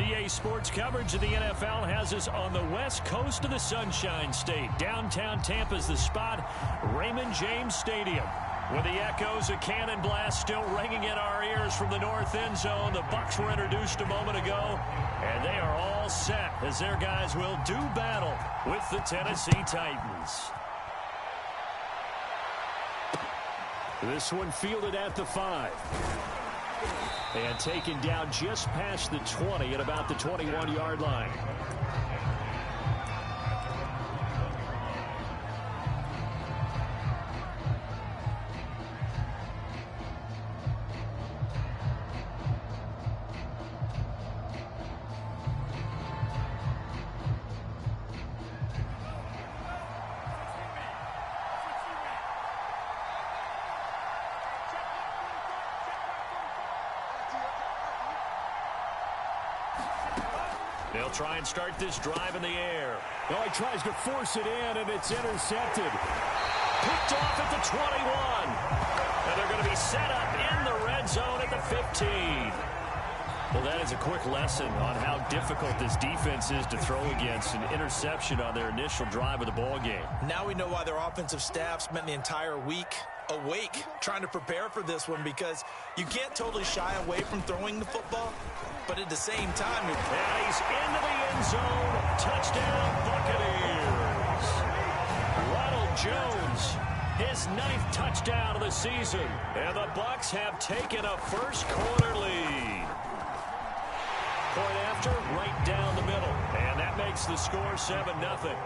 DA Sports coverage of the NFL has us on the west coast of the Sunshine State. Downtown Tampa's the spot, Raymond James Stadium. With the echoes of cannon blast still ringing in our ears from the north end zone, the Bucs were introduced a moment ago, and they are all set as their guys will do battle with the Tennessee Titans. This one fielded at the 5. And taken down just past the 20 at about the 21-yard line. They'll try and start this drive in the air. Oh, he tries to force it in, and it's intercepted. Picked off at the 21. And they're going to be set up in the red zone at the 15. Well, that is a quick lesson on how difficult this defense is to throw against. An interception on their initial drive of the ball game. Now we know why their offensive staff spent the entire week awake trying to prepare for this one, because you can't totally shy away from throwing the football, but at the same time, and he's into the end zone. Touchdown, Buccaneers. Ronald Jones, his 9th touchdown of the season, and the Bucs have taken a first-quarter lead. Point after, right down the middle, and that makes the score 7-0.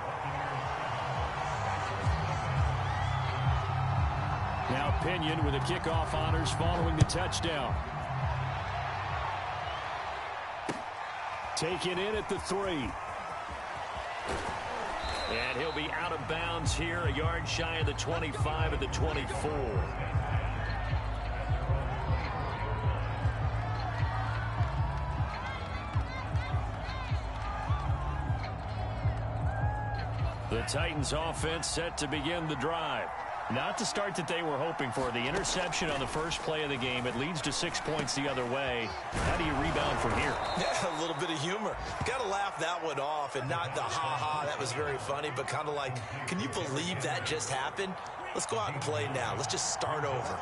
Now Pinion with the kickoff honors following the touchdown. Taken in at the 3. And he'll be out of bounds here, a yard shy of the 25 at the 24. The Titans offense set to begin the drive. Not the start that they were hoping for. The interception on the first play of the game. It leads to 6 points the other way. How do you rebound from here? Yeah, a little bit of humor. Got to laugh that one off, and not the ha-ha, that was very funny, but kind of like, can you believe that just happened? Let's go out and play now. Let's just start over.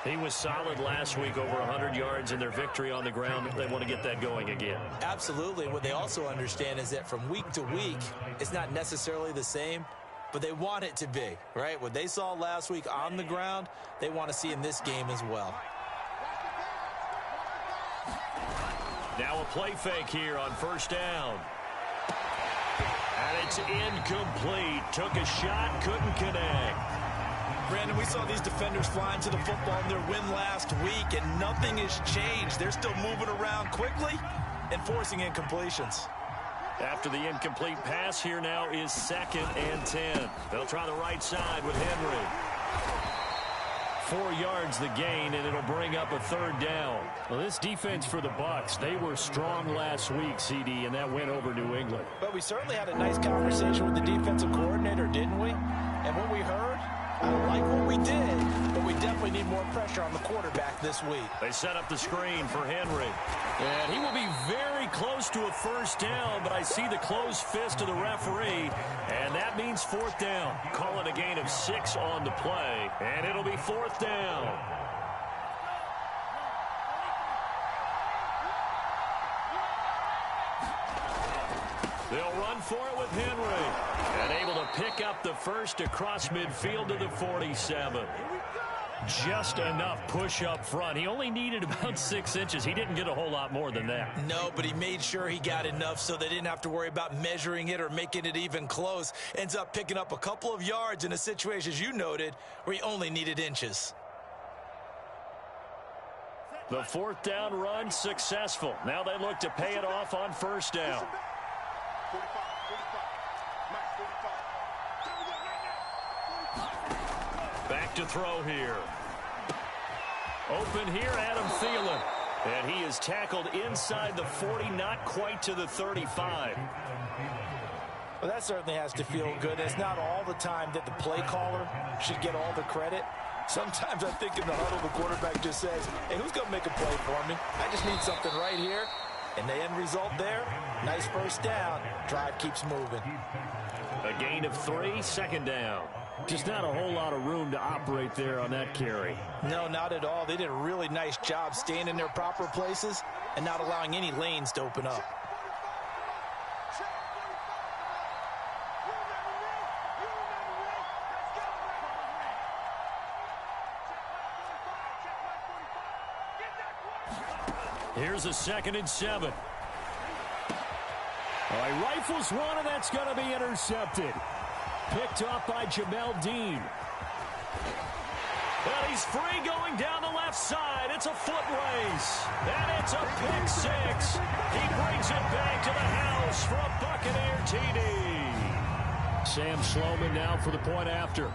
He was solid last week, over 100 yards in their victory on the ground. They want to get that going again. Absolutely. What they also understand is that from week to week, it's not necessarily the same, but they want it to be, right? What they saw last week on the ground, they want to see in this game as well. Now a play fake here on first down. And it's incomplete. Took a shot, couldn't connect. Brandon, we saw these defenders flying to the football in their win last week, and nothing has changed. They're still moving around quickly and forcing incompletions. After the incomplete pass, here now is 2nd and 10. They'll try the right side with Henry. 4 yards the gain, and it'll bring up a 3rd down. Well, this defense for the Bucs, they were strong last week, CD, and that went over New England. But we certainly had a nice conversation with the defensive coordinator, didn't we? And what we heard, I don't like what we did, but we definitely need more pressure on the quarterback this week. They set up the screen for Henry. And he will be very close to a 1st down, but I see the closed fist of the referee, and that means 4th down. Call it a gain of 6 on the play, and it'll be 4th down. They'll run for it with Henry. And able to pick up the first across midfield to the 47. Just enough push up front. He only needed about 6 inches. He didn't get a whole lot more than that. No, but he made sure he got enough so they didn't have to worry about measuring it or making it even close. Ends up picking up a couple of yards in a situation, as you noted, where he only needed inches. The 4th down run successful. Now they look to pay it off on 1st down. Back to throw here. Open here, Adam Thielen. And he is tackled inside the 40, not quite to the 35. Well, that certainly has to feel good. It's not all the time that the play caller should get all the credit. Sometimes I think in the huddle, the quarterback just says, hey, who's going to make a play for me? I just need something right here. And the end result there, nice first down. Drive keeps moving. A gain of 3, second down. Just not a whole lot of room to operate there on that carry. No, not at all. They did a really nice job staying in their proper places and not allowing any lanes to open up. Here's a 2nd and 7. All right, rifles one, and that's going to be intercepted. Picked off by Jamel Dean. Well, he's free going down the left side. It's a foot race. And it's a pick 6. He brings it back to the house for a Buccaneer TD. Sam Sloman now for the point after.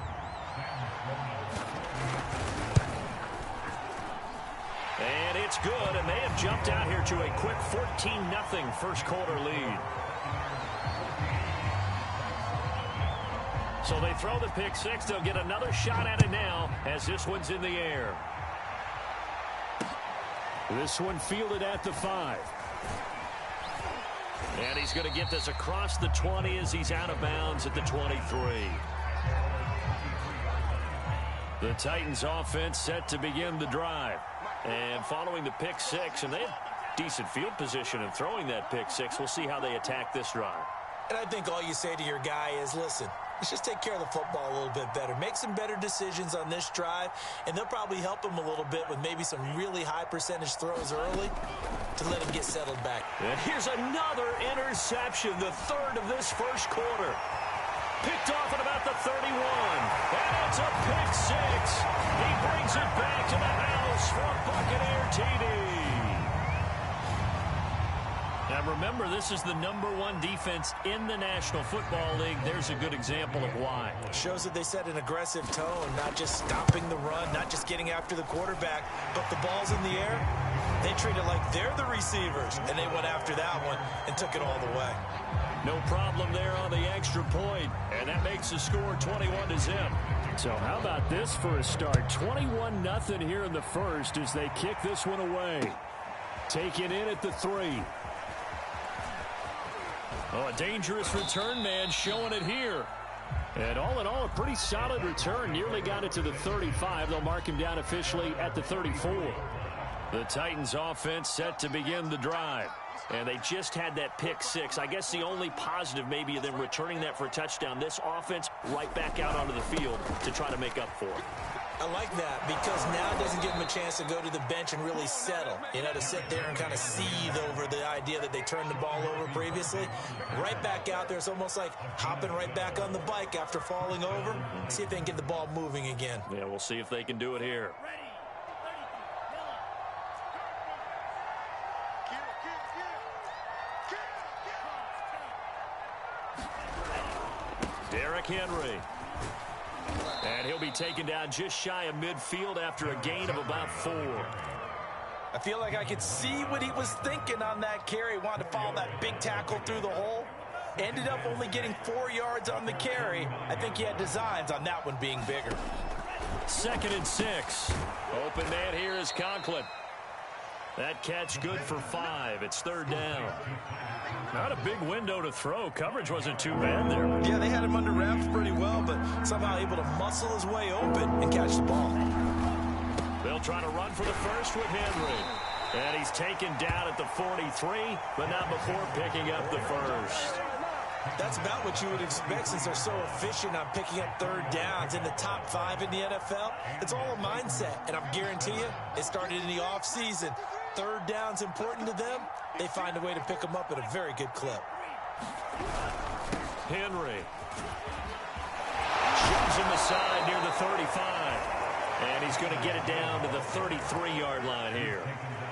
And it's good, and they have jumped out here to a quick 14-0 first quarter lead. So they throw the pick 6. They'll get another shot at it now as this one's in the air. This one fielded at the 5. And he's going to get this across the 20 as he's out of bounds at the 23. The Titans offense set to begin the drive. And following the pick 6, and they have decent field position in throwing that pick 6. We'll see how they attack this drive. And I think all you say to your guy is, listen, let's just take care of the football a little bit better. Make some better decisions on this drive, and they'll probably help him a little bit with maybe some really high percentage throws early to let him get settled back. And here's another interception, the 3rd of this first quarter. Picked off at about the 31. And it's a pick 6. He brings it back to the house for a Buccaneer TD. Now remember, this is the #1 defense in the National Football League. There's a good example of why. Shows that they set an aggressive tone, not just stopping the run, not just getting after the quarterback, but the ball's in the air. They treat it like they're the receivers, and they went after that one and took it all the way. No problem there on the extra point, and that makes the score 21-0. So how about this for a start? 21-0 here in the first as they kick this one away. Taken in at the 3. Oh, a dangerous return man showing it here. And all in all, a pretty solid return. Nearly got it to the 35. They'll mark him down officially at the 34. The Titans offense set to begin the drive. And they just had that pick 6. I guess the only positive maybe of them returning that for a touchdown. This offense right back out onto the field to try to make up for it. I like that because now it doesn't give them a chance to go to the bench and really settle. You know, to sit there and kind of seethe over the idea that they turned the ball over previously. Right back out there. It's almost like hopping right back on the bike after falling over. See if they can get the ball moving again. Yeah, we'll see if they can do it here. Derrick Henry. And he'll be taken down just shy of midfield after a gain of about 4. I feel like I could see what he was thinking on that carry. Wanted to follow that big tackle through the hole. Ended up only getting 4 yards on the carry. I think he had designs on that one being bigger. 2nd and 6. Open man here is Conklin. That catch good for 5. It's 3rd down. Not a big window to throw. Coverage wasn't too bad there. Yeah, they had him under wraps pretty well, but somehow able to muscle his way open and catch the ball. They'll try to run for the first with Henry. And he's taken down at the 43, but not before picking up the first. That's about what you would expect since they're so efficient on picking up 3rd downs in the top 5 in the NFL. It's all a mindset, and I'm guarantee you it started in the offseason. 3rd down's important to them. They find a way to pick them up at a very good clip. Henry. Shoves him aside near the 35. And he's going to get it down to the 33-yard line here.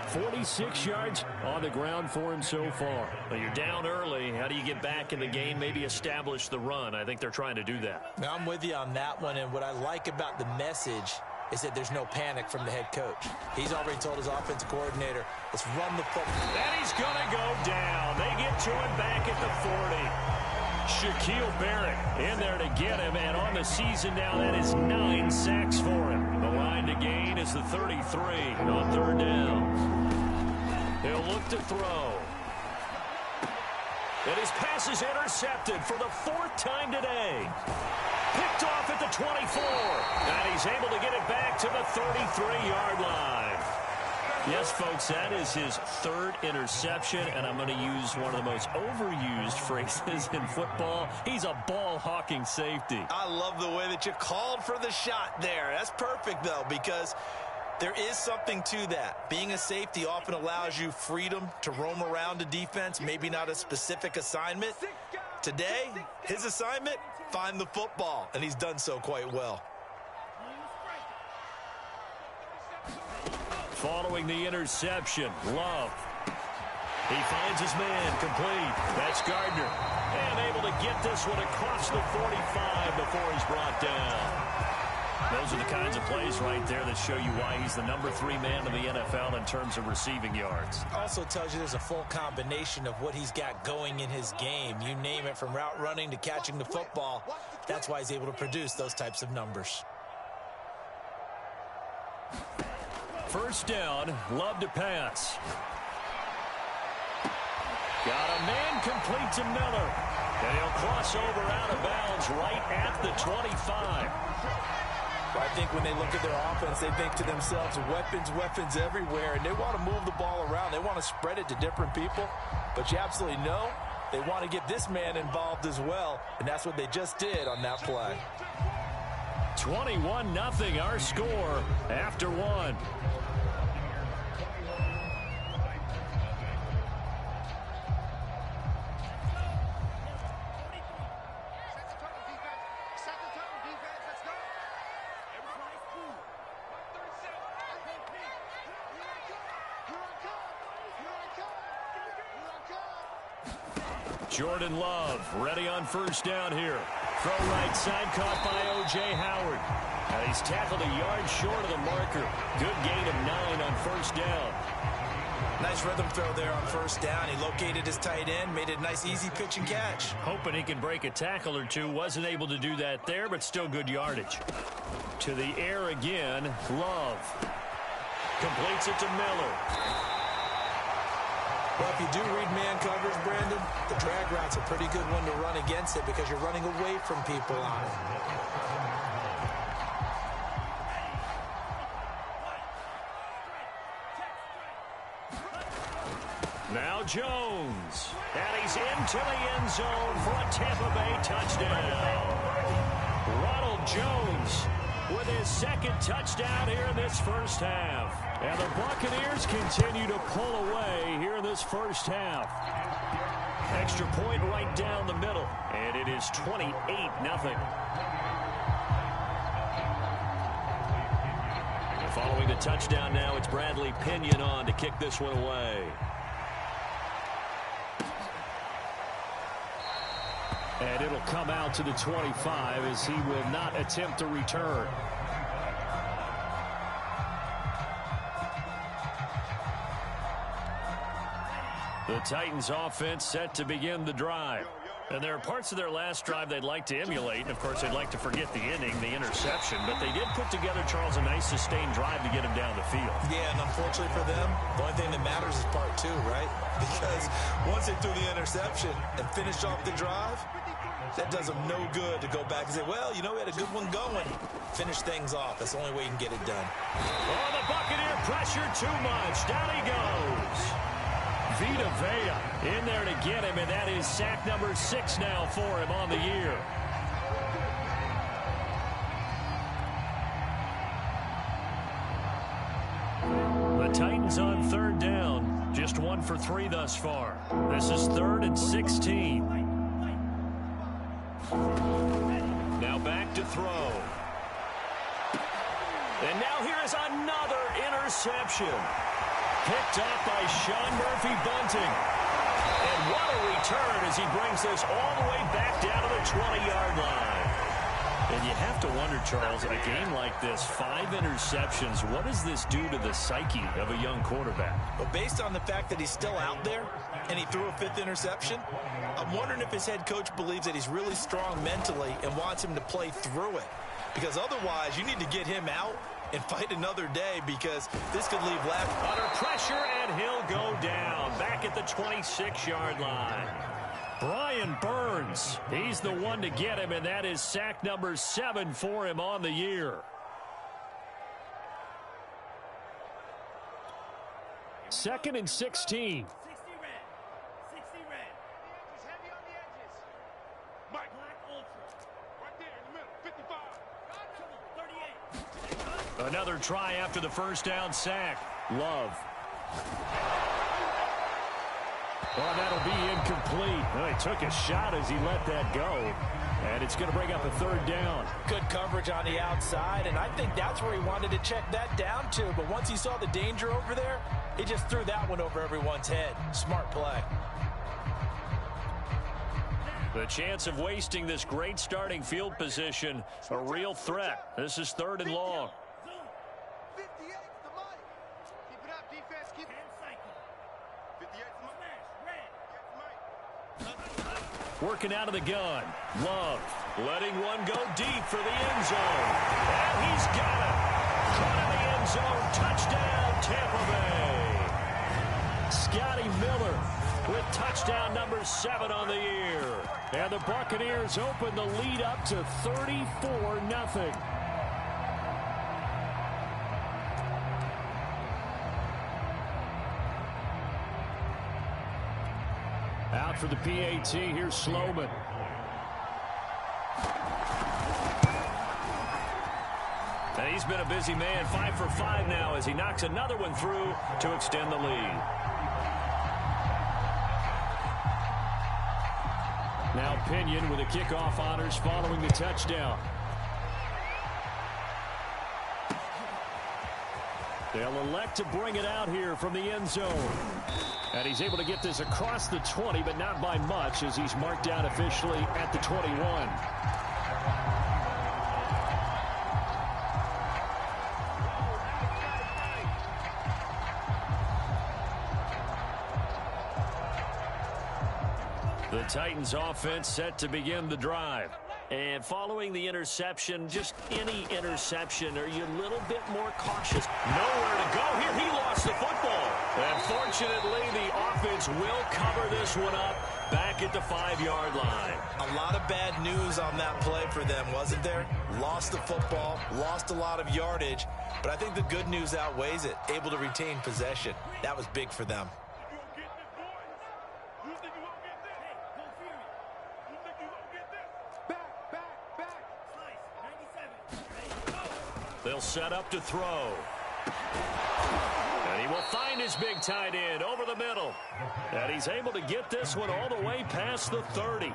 46 yards on the ground for him so far. Well, you're down early. How do you get back in the game? Maybe establish the run. I think they're trying to do that. Now, I'm with you on that one, and what I like about the message is that there's no panic from the head coach. He's already told his offensive coordinator, let's run the football. And he's going to go down. They get to him back at the 40. Shaquille Barrett in there to get him, and on the season now, that is 9 sacks for him. The line to gain is the 33 on third down. He'll look to throw. And his pass is intercepted for the 4th time today. Picked off at the 24. And he's able to get it back to the 33-yard line. Yes, folks, that is his 3rd interception, and I'm going to use one of the most overused phrases in football. He's a ball-hawking safety. I love the way that you called for the shot there. That's perfect, though, because there is something to that. Being a safety often allows you freedom to roam around the defense, maybe not a specific assignment. Today, his assignment, find the football, and he's done so quite well. Following the interception, Love. He finds his man, complete. That's Gardner. And able to get this one across the 45 before he's brought down. Those are the kinds of plays right there that show you why he's the number 3 man in the NFL in terms of receiving yards. Also tells you there's a full combination of what he's got going in his game. You name it, from route running to catching the football. That's why he's able to produce those types of numbers. First down, Love to pass. Got a man complete to Miller. And he'll cross over out of bounds right at the 25. I think when they look at their offense, they think to themselves, weapons everywhere, and they want to move the ball around. They want to spread it to different people, but you absolutely know they want to get this man involved as well, and that's what they just did on that play. 21-0 our score after 1. Jordan Love ready on first down here. Throw right side, caught by O.J. Howard. And he's tackled a yard short of the marker. Good gain of 9 on first down. Nice rhythm throw there on first down. He located his tight end, made it a nice easy pitch and catch. Hoping he could break a tackle or two. Wasn't able to do that there, but still good yardage. To the air again, Love. Completes it to Miller. Well, if you do read man coverage, Brandon, the drag route's a pretty good one to run against it because you're running away from people on it. Now Jones. And he's into the end zone for a Tampa Bay touchdown. Ronald Jones with his 2nd touchdown here in this first half. And the Buccaneers continue to pull away here in this first half. Extra point right down the middle. And it is 28-0. Following the touchdown now, it's Bradley Pinion on to kick this one away. And it'll come out to the 25 as he will not attempt to return. The Titans offense set to begin the drive. And there are parts of their last drive they'd like to emulate. And, of course, they'd like to forget the inning, the interception. But they did put together, Charles, a nice sustained drive to get him down the field. Yeah, and unfortunately for them, the only thing that matters is part 2, right? Because once they threw the interception and finished off the drive, that does them no good to go back and say, well, you know, we had a good one going. Finish things off. That's the only way you can get it done. Oh, the Buccaneer pressure too much. Down he goes. Vita Vea in there to get him, and that is sack number 6 now for him on the year. The Titans on third down. Just 1 for 3 thus far. This is 3rd and 16. Now back to throw. And now here is another interception. Picked up by Sean Murphy-Bunting. And what a return as he brings this all the way back down to the 20-yard line. And you have to wonder, Charles, a game like this, 5 interceptions, what does this do to the psyche of a young quarterback? Well, based on the fact that he's still out there and he threw a 5th interception, I'm wondering if his head coach believes that he's really strong mentally and wants him to play through it. Because otherwise, you need to get him out and fight another day, because this could leave left. Under pressure, and he'll go down back at the 26-yard line. Brian Burns, he's the one to get him, and that is sack number 7 for him on the year. Second and 16. Another try after the first down sack. Love. Well, that'll be incomplete. Well, he took a shot as he let that go. And it's going to bring up a 3rd down. Good coverage on the outside, and I think that's where he wanted to check that down to. But once he saw the danger over there, he just threw that one over everyone's head. Smart play. The chance of wasting this great starting field position, a real threat. This is 3rd and long. Working out of the gun. Love letting one go deep for the end zone. And he's got it. Caught in the end zone. Touchdown, Tampa Bay. Scotty Miller with touchdown number 7 on the year. And the Buccaneers open the lead up to 34-0. Out for the PAT, here's Sloman. And he's been a busy man, 5 for 5 now as he knocks another one through to extend the lead. Now Pinion with the kickoff honors following the touchdown. They'll elect to bring it out here from the end zone. And he's able to get this across the 20, but not by much, as he's marked down officially at the 21. The Titans offense set to begin the drive. And following the interception, just any interception, are you a little bit more cautious? Nowhere to go here. He lost the football. And fortunately, the offense will cover this one up back at the 5-yard line. A lot of bad news on that play for them, wasn't there? Lost the football, lost a lot of yardage, but I think the good news outweighs it. Able to retain possession. That was big for them. They'll set up to throw. And he will find his big tight end over the middle. And he's able to get this one all the way past the 30.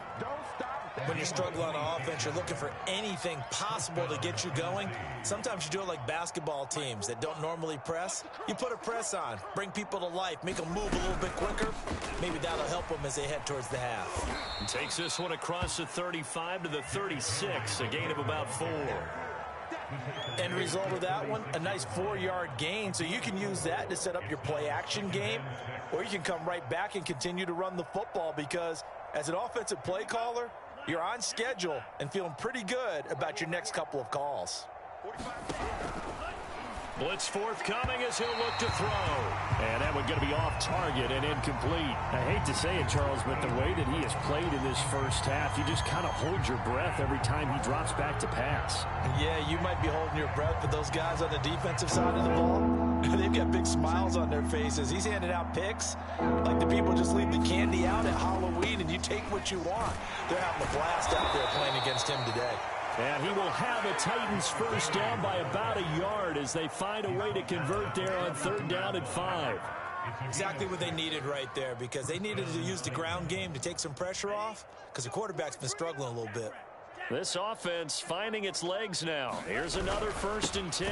When you struggle on offense, you're looking for anything possible to get you going. Sometimes you do it like basketball teams that don't normally press. You put a press on, bring people to life, make them move a little bit quicker. Maybe that'll help them as they head towards the half. And takes this one across the 35 to the 36, a gain of about 4. End result of that one, a nice 4-yard gain. So you can use that to set up your play-action game, or you can come right back and continue to run the football, because as an offensive play caller, you're on schedule and feeling pretty good about your next couple of calls. Blitz forthcoming as he'll look to throw. And that one going to be off target and incomplete. I hate to say it, Charles, but the way that he has played in this first half, you just kind of hold your breath every time he drops back to pass. Yeah, you might be holding your breath, but those guys on the defensive side of the ball, they've got big smiles on their faces. He's handing out picks like the people just leave the candy out at Halloween and you take what you want. They're having a blast out there playing against him today. And he will have a Titans first down by about a yard as they find a way to convert there on 3rd down and 5. Exactly what they needed right there, because they needed to use the ground game to take some pressure off, because the quarterback's been struggling a little bit. This offense finding its legs now. Here's another 1st and 10.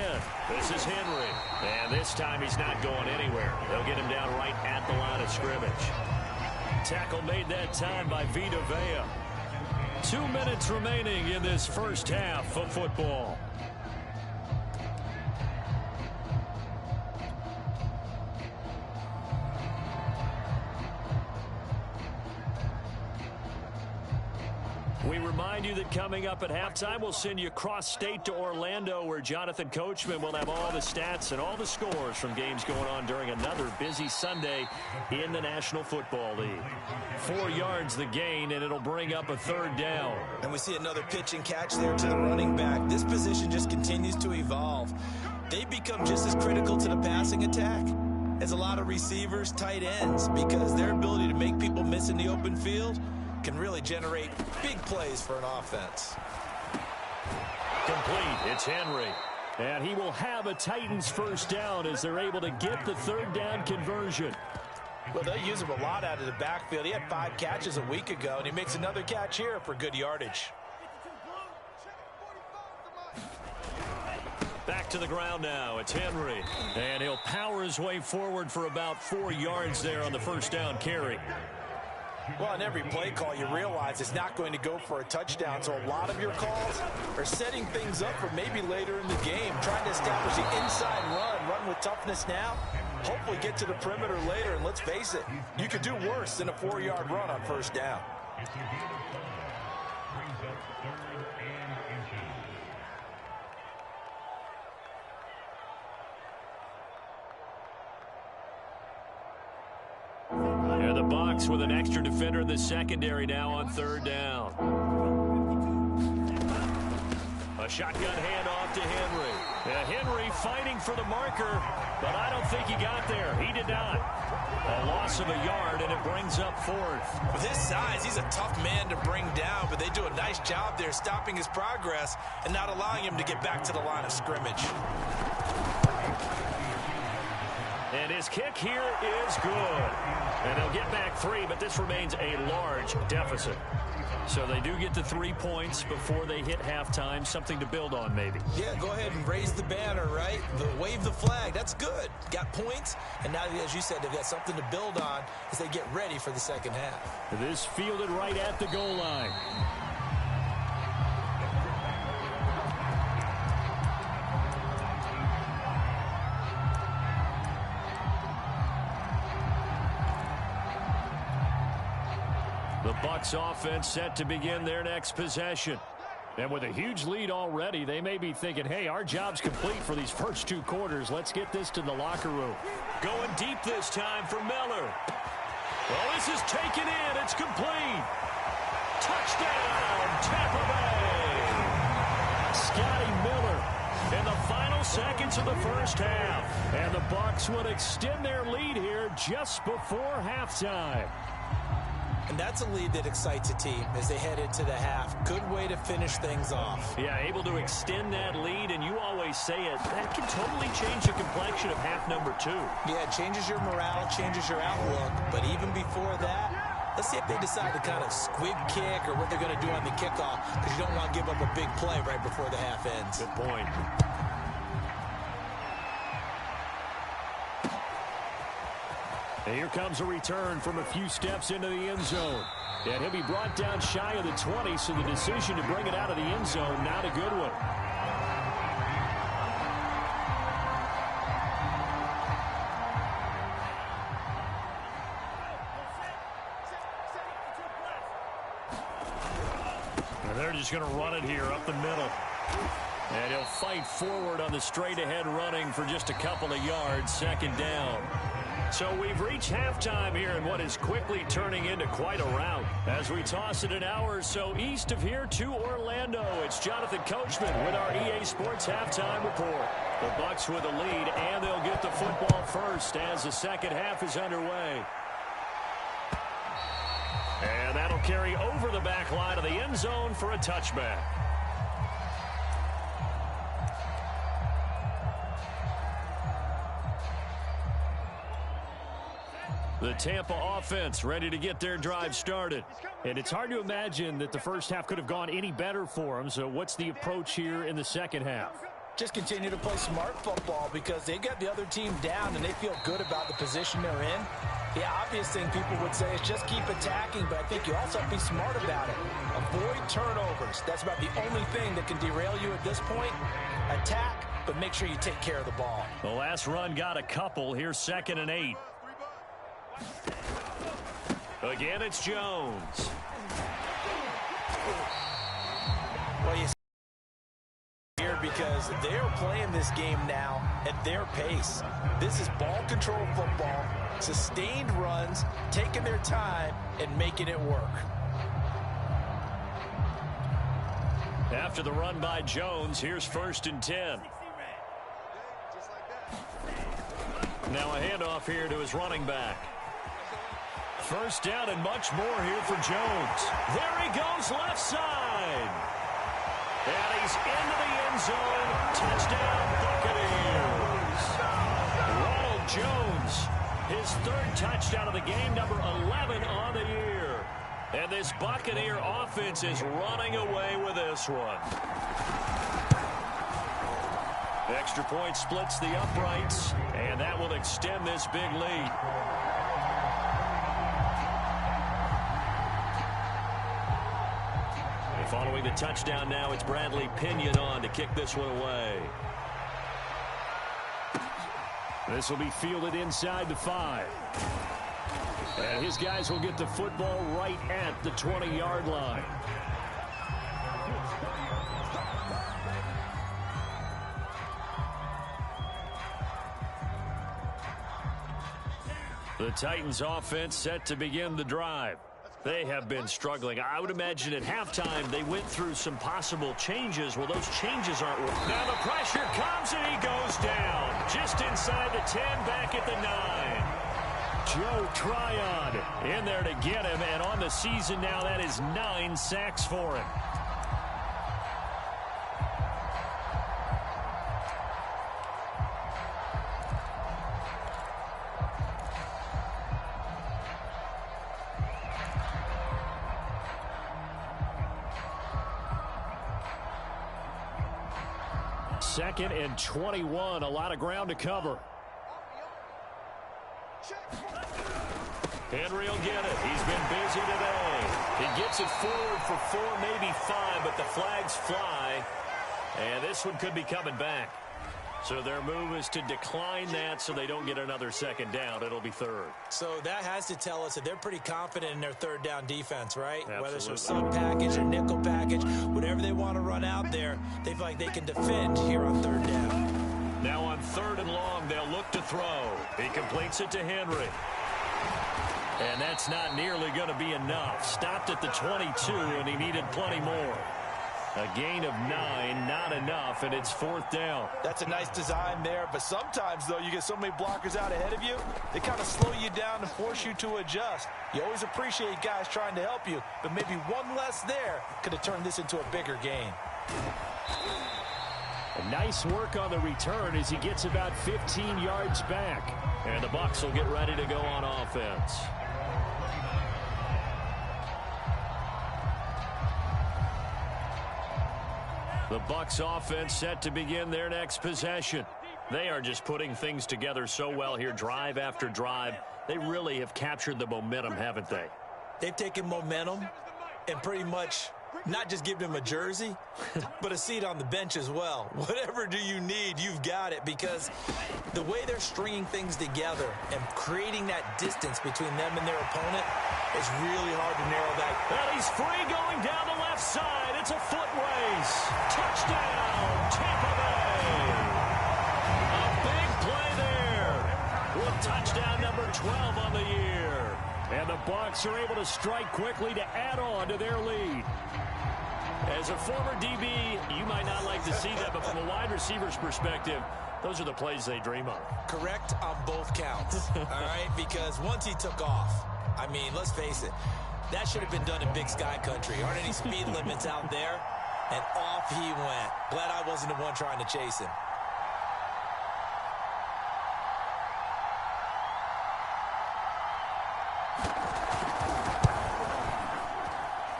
This is Henry. And this time he's not going anywhere. They'll get him down right at the line of scrimmage. Tackle made that time by Vita Vea. 2 minutes remaining in this first half of football. We remind you that coming up at halftime, we'll send you cross-state to Orlando, where Jonathan Coachman will have all the stats and all the scores from games going on during another busy Sunday in the National Football League. 4 yards the gain, and it'll bring up a 3rd down. And we see another pitch and catch there to the running back. This position just continues to evolve. They become just as critical to the passing attack as a lot of receivers, tight ends, because their ability to make people miss in the open field can really generate big plays for an offense. Complete. It's Henry. And he will have a Titans first down as they're able to get the 3rd down conversion. Well, they'll use him a lot out of the backfield. He had 5 catches a week ago, and he makes another catch here for good yardage. Back to the ground now. It's Henry. And he'll power his way forward for about 4 yards there on the first down carry. Well, on every play call, you realize it's not going to go for a touchdown, so a lot of your calls are setting things up for maybe later in the game, trying to establish the inside run with toughness now, hopefully get to the perimeter later, and let's face it, you could do worse than a 4-yard run on first down. And the Bucs with an extra defender in the secondary now on 3rd down. A shotgun handoff to Henry. Henry fighting for the marker, but I don't think he got there. He did not. A loss of a yard, and it brings up 4th. With his size, he's a tough man to bring down, but they do a nice job there stopping his progress and not allowing him to get back to the line of scrimmage. And his kick here is good. And they'll get back 3, but this remains a large deficit. So they do get to 3 points before they hit halftime. Something to build on, maybe. Yeah, go ahead and raise the banner, right? Wave the flag. That's good. Got points. And now, as you said, they've got something to build on as they get ready for the second half. This fielded right at the goal line. The Bucs offense set to begin their next possession. And with a huge lead already, they may be thinking, hey, our job's complete for these first 2 quarters. Let's get this to the locker room. Going deep this time for Miller. Well, this is taken in. It's complete. Touchdown, Tampa Bay. Scotty Miller in the final seconds of the first half. And the Bucs would extend their lead here just before halftime. And that's a lead that excites a team as they head into the half. Good way to finish things off. Yeah, able to extend that lead, and you always say it, that can totally change the complexion of half number 2. Yeah, it changes your morale, changes your outlook. But even before that, let's see if they decide to kind of squib kick or what they're going to do on the kickoff, because you don't want to give up a big play right before the half ends. Good point. And here comes a return from a few steps into the end zone. And he'll be brought down shy of the 20, so the decision to bring it out of the end zone, not a good one. And they're just going to run it here up the middle. And he'll fight forward on the straight-ahead running for just a couple of yards, 2nd down. So we've reached halftime here in what is quickly turning into quite a rout. As we toss it an hour or so east of here to Orlando, it's Jonathan Coachman with our EA Sports Halftime Report. The Bucs with a lead, and they'll get the football first as the second half is underway. And that'll carry over the back line of the end zone for a touchback. The Tampa offense ready to get their drive started. And it's hard to imagine that the first half could have gone any better for them. So what's the approach here in the second half? Just continue to play smart football because they got the other team down and they feel good about the position they're in. The obvious thing people would say is just keep attacking, but I think you also have to be smart about it. Avoid turnovers. That's about the only thing that can derail you at this point. Attack, but make sure you take care of the ball. The last run got a couple. Here's 2nd and 8. Again, it's Jones. Well, you see here because they're playing this game now at their pace. This is ball control football, sustained runs, taking their time, and making it work. After the run by Jones, here's 1st and 10. Now a handoff here to his running back. 1st down and much more here for Jones. There he goes, left side. And he's into the end zone. Touchdown, Buccaneers. Ronald Jones, his 3rd touchdown of the game, number 11 on the year. And this Buccaneer offense is running away with this one. Extra point splits the uprights, and that will extend this big lead. Following the touchdown now, it's Bradley Pinion on to kick this one away. This will be fielded inside the 5. And his guys will get the football right at the 20-yard line. The Titans offense set to begin the drive. They have been struggling. I would imagine at halftime they went through some possible changes. Well, those changes aren't working. Now the pressure comes and he goes down. Just inside the 10, back at the 9. Joe Tryon in there to get him. And on the season now, that is 9 sacks for him. Second and 21, a lot of ground to cover. Henry will get it. He's been busy today. He gets it forward for 4, maybe 5, but the flags fly. And this one could be coming back. So their move is to decline that so they don't get another 2nd down. It'll be 3rd. So that has to tell us that they're pretty confident in their 3rd down defense, right? Absolutely. Whether it's a sub package or nickel package, whatever they want to run out there, they feel like they can defend here on 3rd down. Now on 3rd and long, they'll look to throw. He completes it to Henry. And that's not nearly going to be enough. Stopped at the 22, and he needed plenty more. A gain of 9, not enough, and it's 4th down. That's a nice design there, but sometimes, though, you get so many blockers out ahead of you, they kind of slow you down and force you to adjust. You always appreciate guys trying to help you, but maybe one less there could have turned this into a bigger gain. A nice work on the return as he gets about 15 yards back. And the Bucs will get ready to go on offense. The Bucs offense set to begin their next possession. They are just putting things together so well here, drive after drive. They really have captured the momentum, haven't they? They've taken momentum and pretty much not just give them a jersey, but a seat on the bench as well. Whatever do you need, you've got it, because the way they're stringing things together and creating that distance between them and their opponent is really hard to narrow that. Well, he's free going down the left side. It's a foot race. Touchdown, Tampa Bay. A big play there with touchdown number 12 on the year. And the Bucs are able to strike quickly to add on to their lead. As a former DB, you might not like to see that, but from a wide receiver's perspective, those are the plays they dream of. Correct on both counts, all right? Because once he took off, I mean, let's face it, that should have been done in Big Sky country. Aren't any speed limits out there? And off he went. Glad I wasn't the one trying to chase him.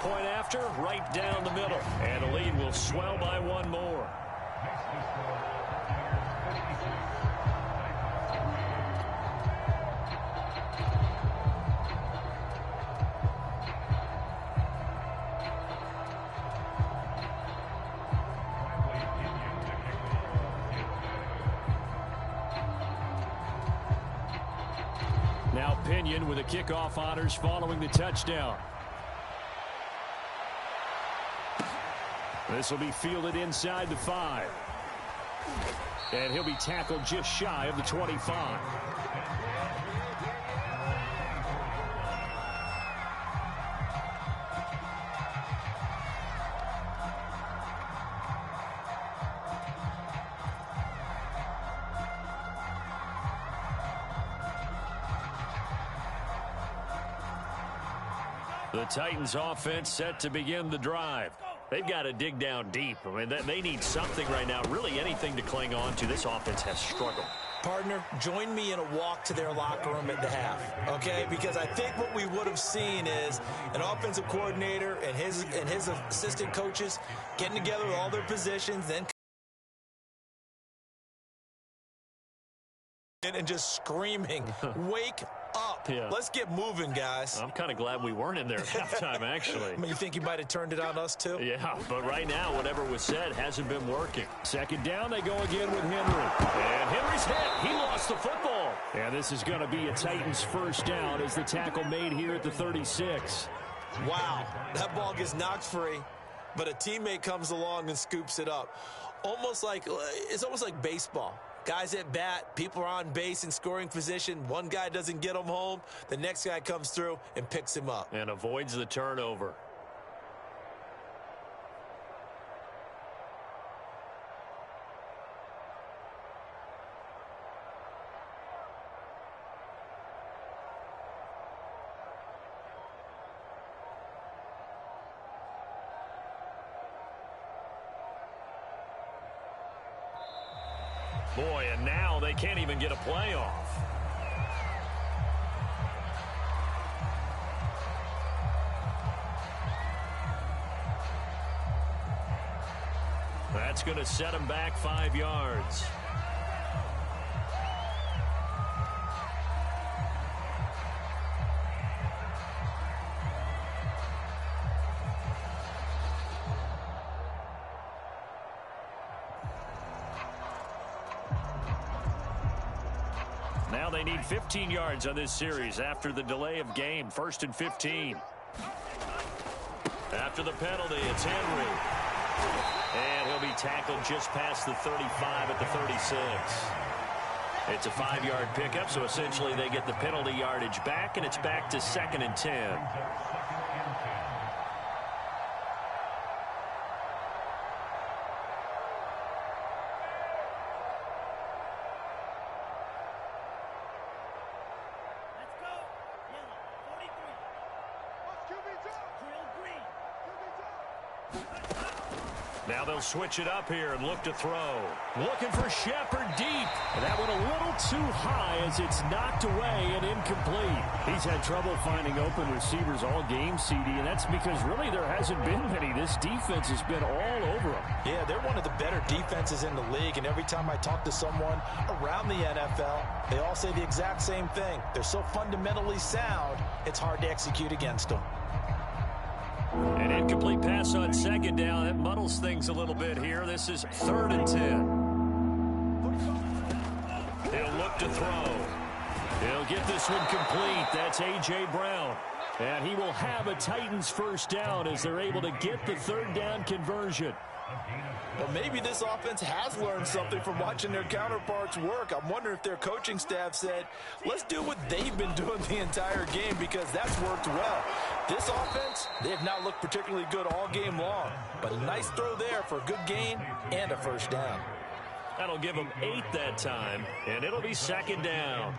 Point after, right down the middle. And the lead will swell by 1 more. Pinion with the kickoff honors following the touchdown. This will be fielded inside the 5. And he'll be tackled just shy of the 25. The Titans offense set to begin the drive. They've got to dig down deep. I mean, they need something right now, really anything to cling on to. This offense has struggled. Partner, join me in a walk to their locker room at the half, okay? Because I think what we would have seen is an offensive coordinator and his assistant coaches getting together with all their positions, then and just screaming, wake up. Yeah. Let's get moving, guys. I'm kind of glad we weren't in there at halftime, actually. I mean, you think you might have turned it on us, too? Yeah, but right now, whatever was said hasn't been working. Second down, they go again with Henry. And Henry's hit. He lost the football. And this is going to be a Titans first down as the tackle made here at the 36. Wow, that ball gets knocked free, but a teammate comes along and scoops it up. It's almost like baseball. Guys at bat, people are on base in scoring position. One guy doesn't get him home. The next guy comes through and picks him up. And avoids the turnover. Boy, and now they can't even get a playoff. That's going to set him back 5 yards. Now they need 15 yards on this series after the delay of game. 1st and 15. After the penalty, it's Henry. And he'll be tackled just past the 35 at the 36. It's a 5-yard pickup, so essentially they get the penalty yardage back, and it's back to 2nd and 10. Now they'll switch it up here and look to throw. Looking for Shepard deep. That one a little too high as it's knocked away and incomplete. He's had trouble finding open receivers all game, CD, and that's because really there hasn't been many. This defense has been all over them. Yeah, they're one of the better defenses in the league, and every time I talk to someone around the NFL, they all say the exact same thing. They're so fundamentally sound, it's hard to execute against them. An incomplete pass on 2nd down. That muddles things a little bit here. This is 3rd and 10. He'll look to throw. He'll get this one complete. That's A.J. Brown. And he will have a Titans first down as they're able to get the 3rd down conversion. Well, maybe this offense has learned something from watching their counterparts work. I'm wondering if their coaching staff said, let's do what they've been doing the entire game, because that's worked well. This offense, they have not looked particularly good all game long, but a nice throw there for a good gain and a first down. That'll give them 8 that time, and it'll be 2nd down.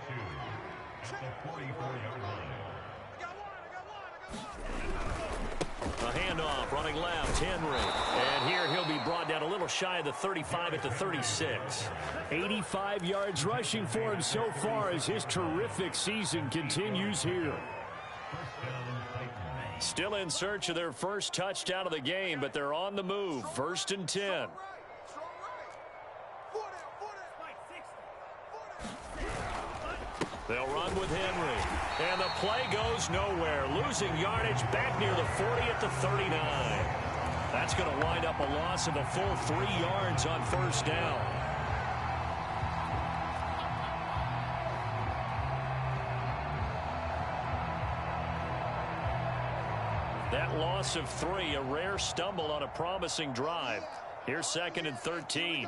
A handoff, running left, Henry. And here he'll be brought down a little shy of the 35 at the 36. 85 yards rushing for him so far as his terrific season continues here. Still in search of their first touchdown of the game, but they're on the move. 1st and 10. They'll run with Henry. And the play goes nowhere. Losing yardage back near the 40 at the 39. That's going to wind up a loss of a full 3 yards on 1st down. loss of 3, a rare stumble on a promising drive. Here's 2nd and 13.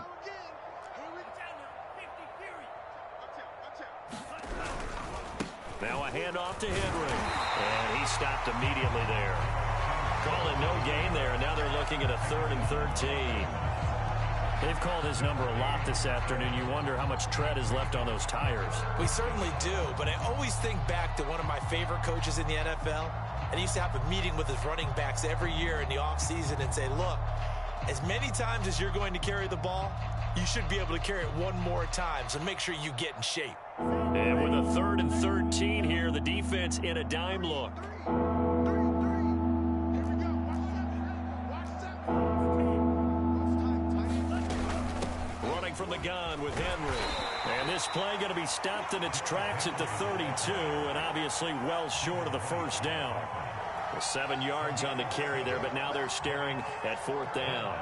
Now a handoff to Henry, and he stopped immediately there. Calling no gain there, and now they're looking at a 3rd and 13. They've called his number a lot this afternoon. You wonder how much tread is left on those tires. We certainly do, but I always think back to one of my favorite coaches in the NFL, and he used to have a meeting with his running backs every year in the offseason and say, look, as many times as you're going to carry the ball, you should be able to carry it one more time, so make sure you get in shape. And with a 3rd and 13 here, the defense in a dime look. Running from the gun with Henry. And this play going to be stopped in its tracks at the 32, and obviously well short of the first down. Well, 7 yards on the carry there, but now they're staring at 4th down.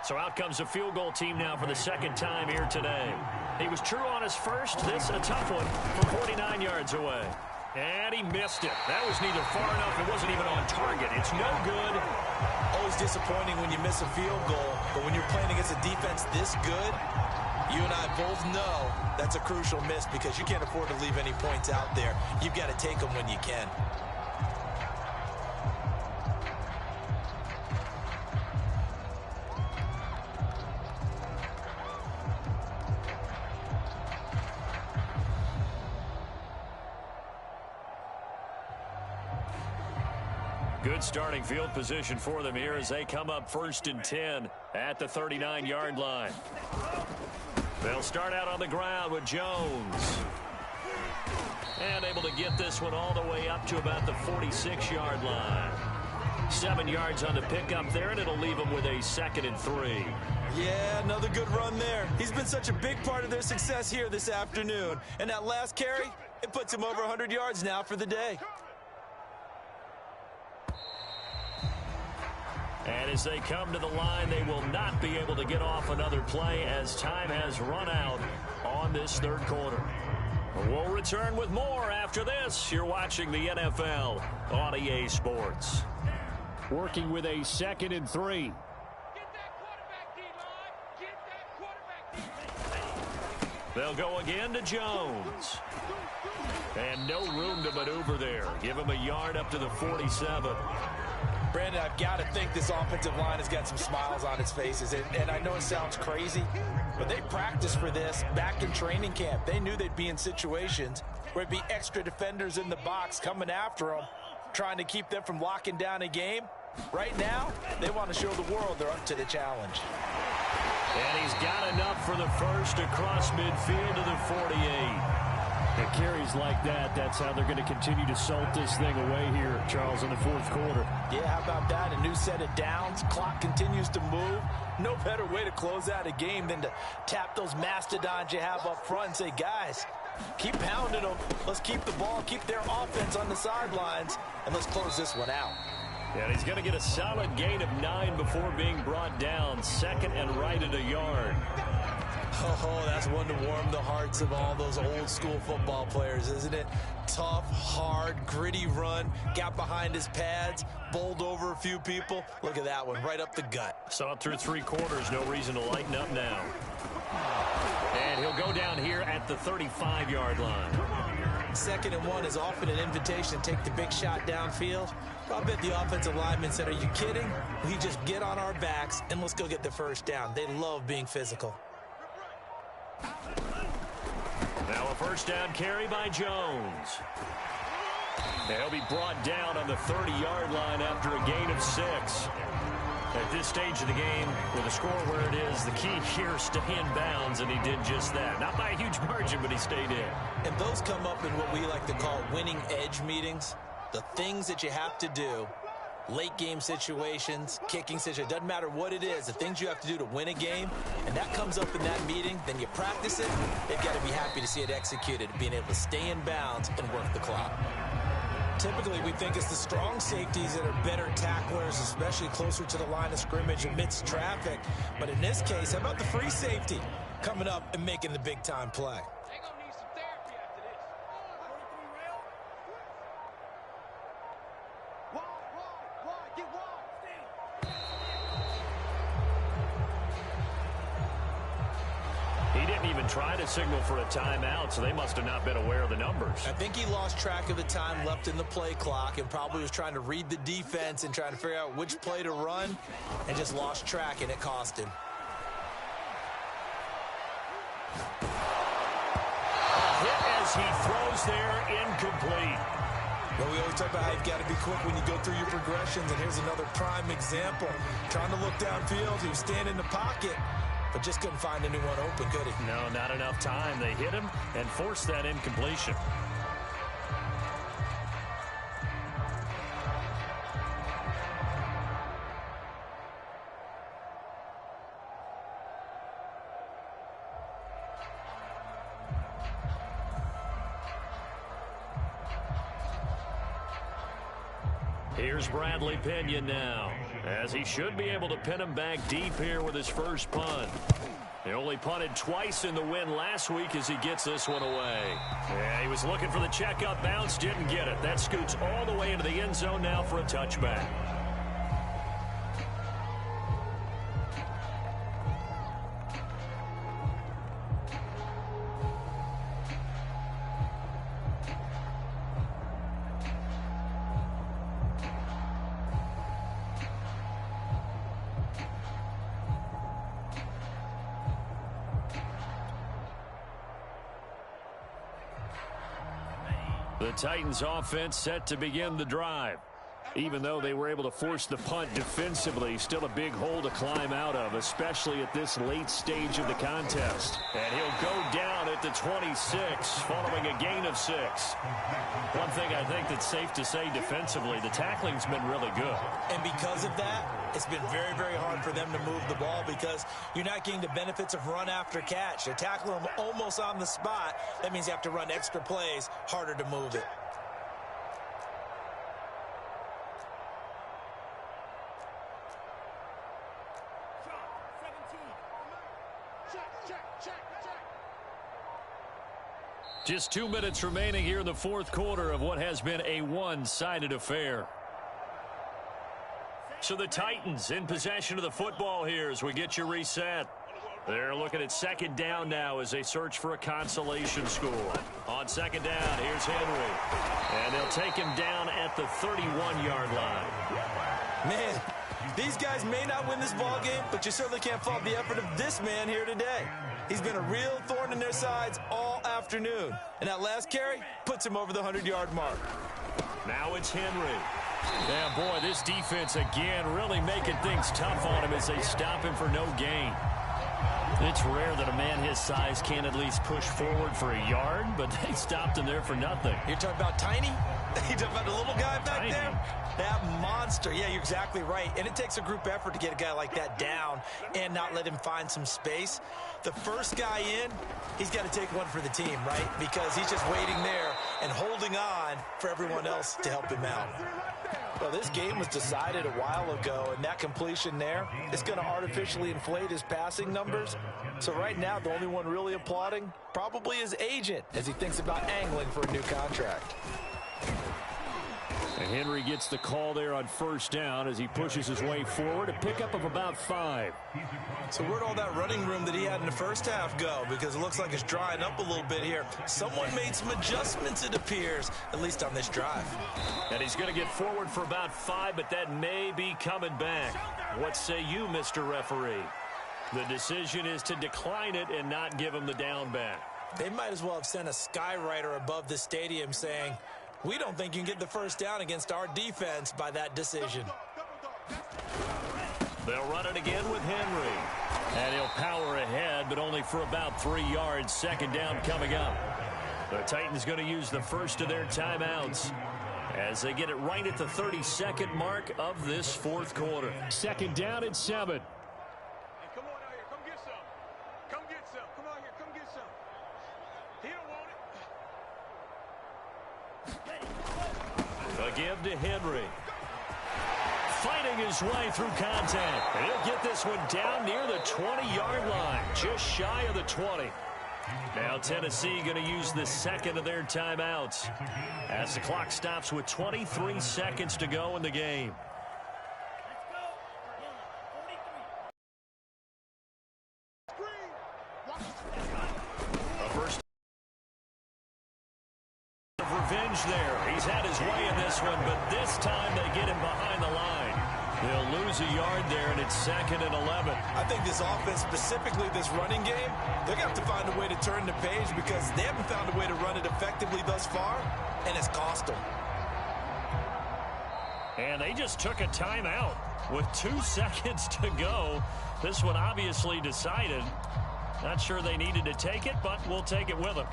So out comes a field goal team now for the 2nd time here today. He was true on his first. This a tough one from 49 yards away. And he missed it. That was neither far enough. It wasn't even on target. It's no good. Always disappointing when you miss a field goal, but when you're playing against a defense this good, you and I both know that's a crucial miss because you can't afford to leave any points out there. You've got to take them when you can. Good starting field position for them here as they come up 1st and 10 at the 39-yard line. They'll start out on the ground with Jones. And able to get this one all the way up to about the 46-yard line. 7 yards on the pickup there, and it'll leave them with a 2nd and 3. Yeah, another good run there. He's been such a big part of their success here this afternoon. And that last carry, it puts him over 100 yards now for the day. And as they come to the line, they will not be able to get off another play as time has run out on this 3rd quarter. We'll return with more after this. You're watching the NFL on EA Sports. Working with a 2nd and 3. They'll go again to Jones. And no room to maneuver there. Give him a yard up to the 47. Brandon, I've got to think this offensive line has got some smiles on its faces. And I know it sounds crazy, but they practiced for this back in training camp. They knew they'd be in situations where it'd be extra defenders in the box coming after them, trying to keep them from locking down a game. Right now, they want to show the world they're up to the challenge. And he's got enough for the first across midfield to the 48. It carries like that. That's how they're going to continue to salt this thing away here, Charles, in the 4th quarter. Yeah, how about that? A new set of downs. Clock continues to move. No better way to close out a game than to tap those mastodons you have up front and say, guys, keep pounding them. Let's keep the ball, keep their offense on the sidelines, and let's close this one out. And he's going to get a solid gain of 9 before being brought down. 2nd and right at a yard. Oh, that's one to warm the hearts of all those old school football players, isn't it? Tough, hard, gritty run, got behind his pads, bowled over a few people. Look at that one, right up the gut. Saw it through 3 quarters, no reason to lighten up now. And he'll go down here at the 35-yard line. 2nd and 1 is often an invitation to take the big shot downfield. I bet the offensive lineman said, are you kidding? We just get on our backs and let's go get the first down. They love being physical. Now a first down carry by Jones. He'll be brought down on the 30-yard line after a gain of 6. At this stage of the game, with a score where it is, the key here, stay in bounds, and he did just that. Not by a huge margin, but he stayed in. And those come up in what we like to call winning edge meetings. The things that you have to do, late game situations, kicking situations, doesn't matter what it is, the things you have to do to win a game, and that comes up in that meeting, then you practice it, they've got to be happy to see it executed, being able to stay in bounds and work the clock. Typically, we think it's the strong safeties that are better tacklers, especially closer to the line of scrimmage amidst traffic. But in this case, how about the free safety coming up and making the big-time play? didn't even try to signal for a timeout, so they must have not been aware of the numbers. I think he lost track of the time left in the play clock and probably was trying to read the defense and trying to figure out which play to run and just lost track, and it cost him. Hit as he throws there, incomplete. Well, we always talk about how you've got to be quick when you go through your progressions, and here's another prime example. Trying to look downfield, he was standing in the pocket, but just couldn't find anyone open, could he? No, not enough time. They hit him and forced that incompletion. Here's Bradley Pinion now, as he should be able to pin him back deep here with his first punt. He only punted twice in the win last week as he gets this one away. Yeah, he was looking for the checkup bounce, didn't get it. That scoots all the way into the end zone now for a touchback. The Titans offense set to begin the drive. Even though they were able to force the punt defensively, still a big hole to climb out of, especially at this late stage of the contest. And he'll go down at the 26, following a gain of 6. One thing I think that's safe to say defensively, the tackling's been really good. And because of that, it's been very, very hard for them to move the ball because you're not getting the benefits of run after catch. They're tackling them almost on the spot. That means you have to run extra plays, harder to move it. Just 2 minutes remaining here in the fourth quarter of what has been a one-sided affair. So the Titans in possession of the football here as we get you reset. They're looking at second down now as they search for a consolation score. On second down, here's Henry. And they'll take him down at the 31-yard line. Man, these guys may not win this ball game, but you certainly can't fault the effort of this man here today. He's been a real thorn in their sides all afternoon. And that last carry puts him over the 100-yard mark. Now it's Henry. Yeah, boy, this defense again really making things tough on him as they stop him for no gain. It's rare that a man his size can't at least push forward for a yard, but they stopped him there for nothing. You're talking about Tiny? You're talking about the little guy back there? That monster. Yeah, you're exactly right. And it takes a group effort to get a guy like that down and not let him find some space. The first guy in, he's got to take one for the team, right? Because he's just waiting there and holding on for everyone else to help him out. Well, this game was decided a while ago, and that completion there is going to artificially inflate his passing numbers. So right now, the only one really applauding probably his agent as he thinks about angling for a new contract. And Henry gets the call there on first down as he pushes his way forward, a pickup of about 5. So where'd all that running room that he had in the first half go? Because it looks like it's drying up a little bit here. Someone made some adjustments, it appears, at least on this drive. And he's going to get forward for about 5, but that may be coming back. What say you, Mr. Referee? The decision is to decline it and not give him the down back. They might as well have sent a skywriter above the stadium saying, we don't think you can get the first down against our defense by that decision. They'll run it again with Henry. And he'll power ahead, but only for about 3 yards. Second down coming up. The Titans going to use the first of their timeouts as they get it right at the 32nd mark of this fourth quarter. Second down and 7. Come on out here. Come get some. Come get some. Come out here. Come get some. He don't want it. A give to Henry. Fighting his way through contact. And he'll get this one down near the 20-yard line. Just shy of the 20. Now Tennessee going to use the second of their timeouts as the clock stops with 23 seconds to go in the game. change there. He's had his way in this one, but this time they get him behind the line. They'll lose a yard there, and it's 2nd and 11. I think this offense, specifically this running game, they're going to have to find a way to turn the page because they haven't found a way to run it effectively thus far, and it's cost them. And they just took a timeout with 2 seconds to go. This one obviously decided. Not sure they needed to take it, but we'll take it with them.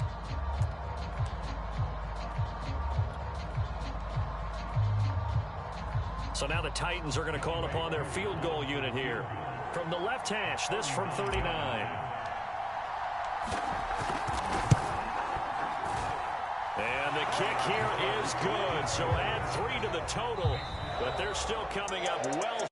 So now the Titans are going to call upon their field goal unit here. From the left hash, this from 39. And the kick here is good. So add 3 to the total, but they're still coming up well